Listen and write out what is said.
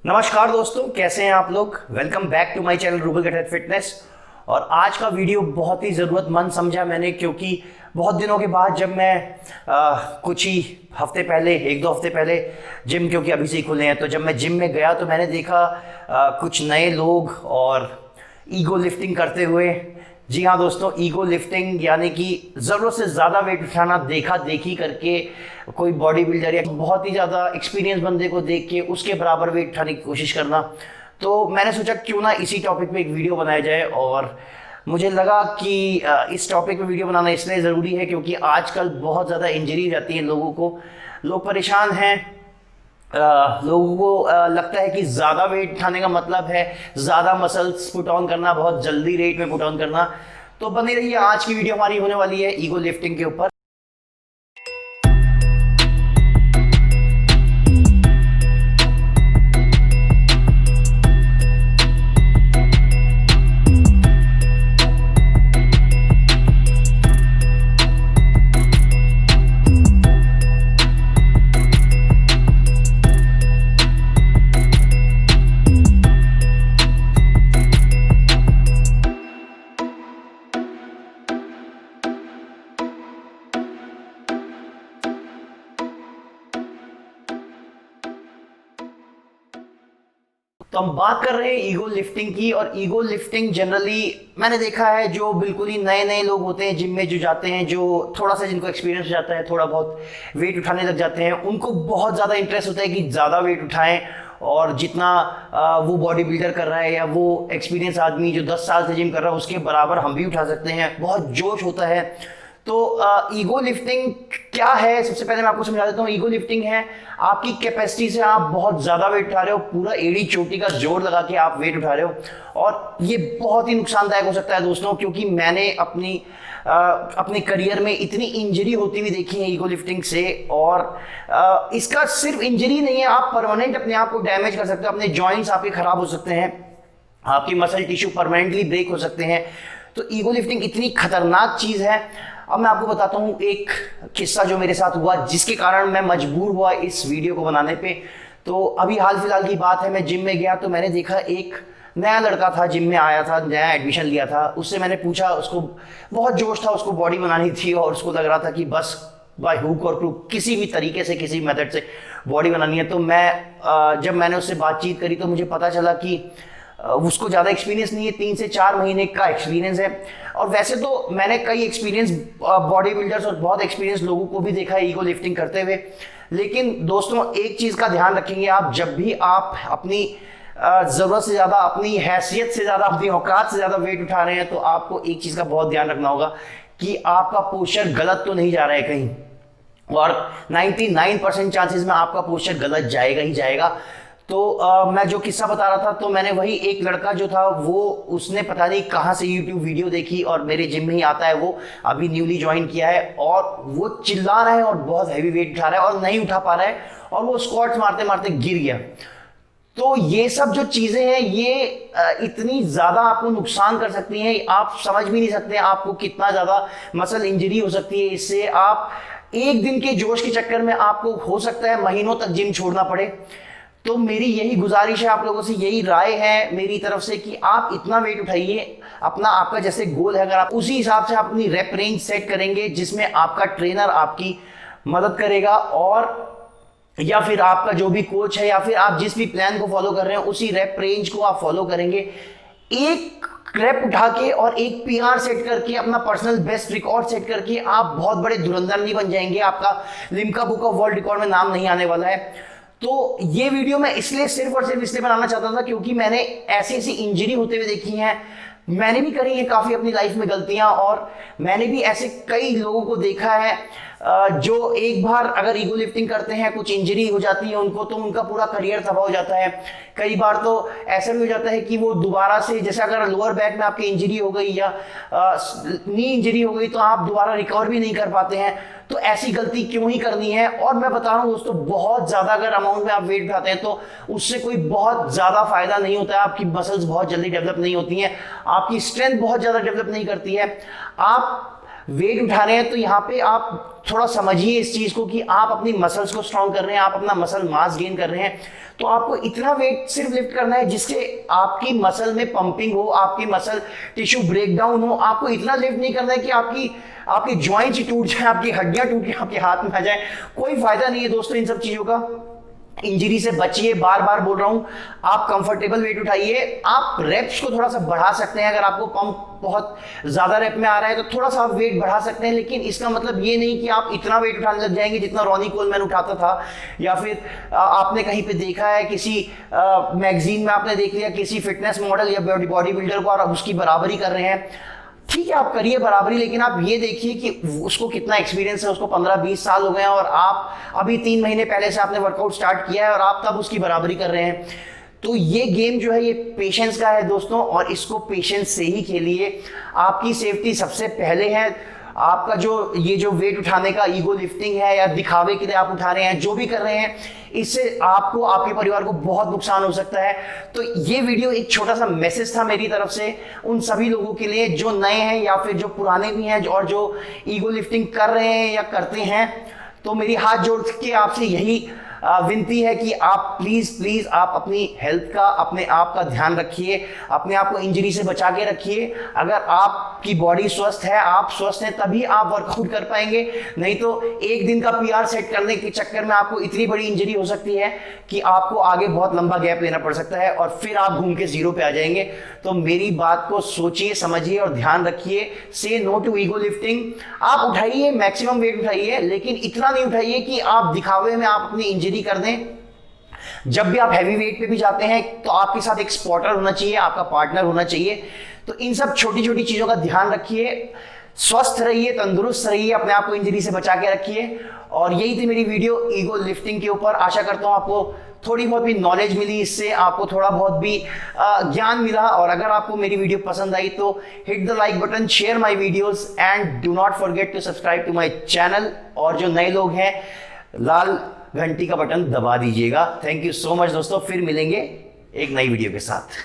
नमस्कार दोस्तों, कैसे हैं आप लोग। Welcome back to my channel Rubal get fitness. और आज का वीडियो बहुत ही ज़रूरतमंद समझा मैंने, क्योंकि बहुत दिनों के बाद जब मैं कुछ ही हफ्ते पहले, एक दो हफ्ते पहले जिम, क्योंकि अभी से ही खुले हैं, तो जब मैं जिम में गया तो मैंने देखा कुछ नए लोग और ईगो लिफ्टिंग करते हुए। जी हाँ दोस्तों, ईगो लिफ्टिंग यानी कि ज़रूरत से ज़्यादा वेट उठाना, देखा देखी करके कोई बॉडी बिल्डर या बहुत ही ज़्यादा एक्सपीरियंस बंदे को देख के उसके बराबर वेट उठाने की कोशिश करना। तो मैंने सोचा क्यों ना इसी टॉपिक पे एक वीडियो बनाया जाए। और मुझे लगा कि इस टॉपिक पे वीडियो बनाना इसलिए ज़रूरी है क्योंकि आजकल बहुत ज़्यादा इंजरी हो जाती है लोगों को, लोग परेशान हैं। लोगों को लगता है कि ज़्यादा वेट उठाने का मतलब है ज़्यादा मसल्स पुट ऑन करना, बहुत जल्दी रेट में पुट ऑन करना। तो बनी रहिए, आज की वीडियो हमारी होने वाली है ईगो लिफ्टिंग के ऊपर। तो हम बात कर रहे हैं ईगो लिफ्टिंग की। और ईगो लिफ्टिंग जनरली मैंने देखा है, जो बिल्कुल ही नए नए लोग होते हैं जिम में जो जाते हैं, जो थोड़ा सा जिनको एक्सपीरियंस हो जाता है, थोड़ा बहुत वेट उठाने लग जाते हैं, उनको बहुत ज़्यादा इंटरेस्ट होता है कि ज़्यादा वेट उठाएं। और जितना वो बॉडी बिल्डर कर रहा है या वो एक्सपीरियंस आदमी जो 10 साल से जिम कर रहा है उसके बराबर हम भी उठा सकते हैं, बहुत जोश होता है। तो ईगो लिफ्टिंग क्या है, सबसे पहले मैं आपको समझा देता हूँ। ईगो लिफ्टिंग है आपकी कैपेसिटी से आप बहुत ज़्यादा वेट उठा रहे हो, पूरा एड़ी चोटी का जोर लगा के आप वेट उठा रहे हो। और ये बहुत ही नुकसानदायक हो सकता है दोस्तों, क्योंकि मैंने अपने करियर में इतनी इंजरी होती हुई देखी है ईगो लिफ्टिंग से। और इसका सिर्फ इंजरी नहीं है, आप परमानेंट अपने आप को डैमेज कर सकते हो, अपने जॉइंट्स आपके खराब हो सकते हैं, आपकी मसल टिश्यू परमानेंटली ब्रेक हो सकते हैं। तो ईगो लिफ्टिंग इतनी खतरनाक चीज़ है। अब मैं आपको बताता हूँ एक किस्सा जो मेरे साथ हुआ, जिसके कारण मैं मजबूर हुआ इस वीडियो को बनाने पे। तो अभी हाल फिलहाल की बात है, मैं जिम में गया तो मैंने देखा एक नया लड़का था, जिम में आया था, नया एडमिशन लिया था। उससे मैंने पूछा, उसको बहुत जोश था, उसको बॉडी बनानी थी और उसको लग रहा था कि बस बाय हुक और क्रूक किसी भी तरीके से, किसी मेथड से बॉडी बनानी है। तो जब मैंने उससे बातचीत करी तो मुझे पता चला कि उसको ज़्यादा एक्सपीरियंस नहीं है, 3 से 4 महीने का एक्सपीरियंस है। और वैसे तो मैंने कई एक्सपीरियंस बॉडी बिल्डर्स और बहुत एक्सपीरियंस लोगों को भी देखा है ईगो लिफ्टिंग करते हुए। लेकिन दोस्तों एक चीज़ का ध्यान रखेंगे आप, जब भी आप अपनी ज़रूरत से ज़्यादा, अपनी हैसियत से ज़्यादा, अपनी औकात से ज़्यादा वेट उठा रहे हैं, तो आपको एक चीज़ का बहुत ध्यान रखना होगा कि आपका पोस्चर गलत तो नहीं जा रहा है कहीं। और 99% चांसेस में आपका पोस्चर गलत जाएगा ही जाएगा। तो मैं जो किस्सा बता रहा था, तो मैंने वही एक लड़का जो था वो, उसने पता नहीं कहाँ से यूट्यूब वीडियो देखी और मेरे जिम में ही आता है, वो अभी न्यूली ज्वाइन किया है और वो चिल्ला रहा है और बहुत हैवी वेट उठा रहा है और नहीं उठा पा रहा है और वो स्क्वाट्स मारते मारते गिर गया। तो ये सब जो चीज़ें हैं ये इतनी ज़्यादा आपको नुकसान कर सकती हैं, आप समझ भी नहीं सकते आपको कितना ज़्यादा मसल इंजरी हो सकती है इससे। आप एक दिन के जोश के चक्कर में आपको हो सकता है महीनों तक जिम छोड़ना पड़े। तो मेरी यही गुजारिश है आप लोगों से, यही राय है मेरी तरफ से कि आप इतना वेट उठाइए, आपका जैसे गोल है, अगर आप उसी हिसाब से आप अपनी रेप रेंज सेट करेंगे जिसमें आपका ट्रेनर आपकी मदद करेगा, और या फिर आपका जो भी कोच है, या फिर आप जिस भी प्लान को फॉलो कर रहे हैं उसी रेप रेंज को आप फॉलो करेंगे, एक रेप उठा के और एक पीआर सेट करके, अपना पर्सनल बेस्ट रिकॉर्ड सेट करके आप बहुत बड़े धुरंधर नहीं बन जाएंगे, आपका Limca book of world record में नाम नहीं आने वाला है। तो ये वीडियो मैं इसलिए सिर्फ और सिर्फ इसलिए बनाना चाहता था क्योंकि मैंने ऐसी ऐसी इंजरी होते हुए देखी हैं, मैंने भी करी है काफ़ी अपनी लाइफ में गलतियां, और मैंने भी ऐसे कई लोगों को देखा है जो एक बार अगर ईगो लिफ्टिंग करते हैं, कुछ इंजरी हो जाती है उनको, तो उनका पूरा करियर तबाह हो जाता है। कई बार तो ऐसा भी हो जाता है कि वो दोबारा से, जैसे अगर लोअर बैक में आपकी इंजरी हो गई या नी इंजरी हो गई, तो आप दोबारा रिकवर भी नहीं कर पाते हैं। तो ऐसी गलती क्यों ही करनी है। और मैं बता रहा हूँ दोस्तों, बहुत ज़्यादा अगर अमाउंट में आप वेट उठाते हैं तो उससे कोई बहुत ज़्यादा फायदा नहीं होता है। आपकी मसल्स बहुत जल्दी डेवलप नहीं होती हैं, आपकी स्ट्रेंथ बहुत ज़्यादा डेवलप नहीं करती है। आप वेट उठा रहे हैं तो यहाँ पे आप थोड़ा समझिए इस चीज को कि आप अपनी मसल्स को स्ट्रॉन्ग कर रहे हैं, आप अपना मसल मास गेन कर रहे हैं। तो आपको इतना वेट सिर्फ लिफ्ट करना है जिससे आपकी मसल में पंपिंग हो, आपकी मसल टिश्यू ब्रेकडाउन हो। आपको इतना लिफ्ट नहीं करना है कि आपकी जॉइंट्स टूट जाए, आपकी हड्डियां टूट के आपके हाथ में आ जाए। कोई फायदा नहीं है दोस्तों इन सब चीजों का। इंजरी से बचिए, बार बार बोल रहा हूं। आप कंफर्टेबल वेट उठाइए, आप रेप्स को थोड़ा सा बढ़ा सकते हैं। अगर आपको पंप बहुत ज्यादा रेप में आ रहा है तो थोड़ा सा आप वेट बढ़ा सकते हैं, लेकिन इसका मतलब ये नहीं कि आप इतना वेट उठाने लग जाएंगे जितना रॉनी कोलमैन उठाता था, या फिर आपने कहीं पे देखा है किसी मैगजीन में आपने देख लिया किसी फिटनेस मॉडल या बॉडी बिल्डर को और आप उसकी बराबरी कर रहे हैं। ठीक है, आप करिए बराबरी, लेकिन आप ये देखिए कि उसको कितना एक्सपीरियंस है, उसको 15-20 साल हो गए हैं और आप अभी 3 महीने पहले से आपने वर्कआउट स्टार्ट किया है और आप तब उसकी बराबरी कर रहे हैं। तो ये गेम जो है ये पेशेंस का है दोस्तों, और इसको पेशेंस से ही खेलिए। आपकी सेफ्टी सबसे पहले है। आपका जो वेट उठाने का ईगो लिफ्टिंग है या दिखावे के लिए आप उठा रहे हैं, जो भी कर रहे हैं, इससे आपको, आपके परिवार को बहुत नुकसान हो सकता है। तो ये वीडियो एक छोटा सा मैसेज था मेरी तरफ से उन सभी लोगों के लिए जो नए हैं या फिर जो पुराने भी हैं और जो ईगो लिफ्टिंग कर रहे हैं या करते हैं। तो मेरी हाथ जोड़ के आपसे यही विनती है कि आप प्लीज आप अपनी हेल्थ का, अपने आप का ध्यान रखिए, अपने आप को इंजरी से बचा के रखिए। अगर आपकी बॉडी स्वस्थ है, आप स्वस्थ हैं, तभी आप वर्कआउट कर पाएंगे। नहीं तो एक दिन का पीआर सेट करने के चक्कर में आपको इतनी बड़ी इंजरी हो सकती है कि आपको आगे बहुत लंबा गैप लेना पड़ सकता है और फिर आप घूम के जीरो पे आ जाएंगे। तो मेरी बात को सोचिए, समझिए और ध्यान रखिए। से नो टू ईगो लिफ्टिंग। आप उठाइए, मैक्सिमम वेट उठाइए, लेकिन इतना नहीं उठाइए कि आप दिखावे में आप अपनी इंजरी कर दें। जब भी आप हैवी वेट पे भी जाते हैं तो आपके साथ एक स्पॉटर होना चाहिए, आपका पार्टनर होना चाहिए। तो इन सब छोटी छोटी चीजों का ध्यान रखिए, स्वस्थ रहिए, तंदुरुस्त रहिए, अपने आप को इंजरी से बचा के रखिए। और यही थी मेरी वीडियो ईगो लिफ्टिंग के ऊपर। आशा करता हूं आपको थोड़ी बहुत भी नॉलेज मिली, इससे आपको थोड़ा बहुत भी ज्ञान मिला। और अगर आपको मेरी वीडियो पसंद आई तो hit the like button, share my videos and do not forget to subscribe to my channel. और जो नए लोग हैं, लाल घंटी का बटन दबा दीजिएगा। थैंक यू सो मच दोस्तों, फिर मिलेंगे एक नई वीडियो के साथ।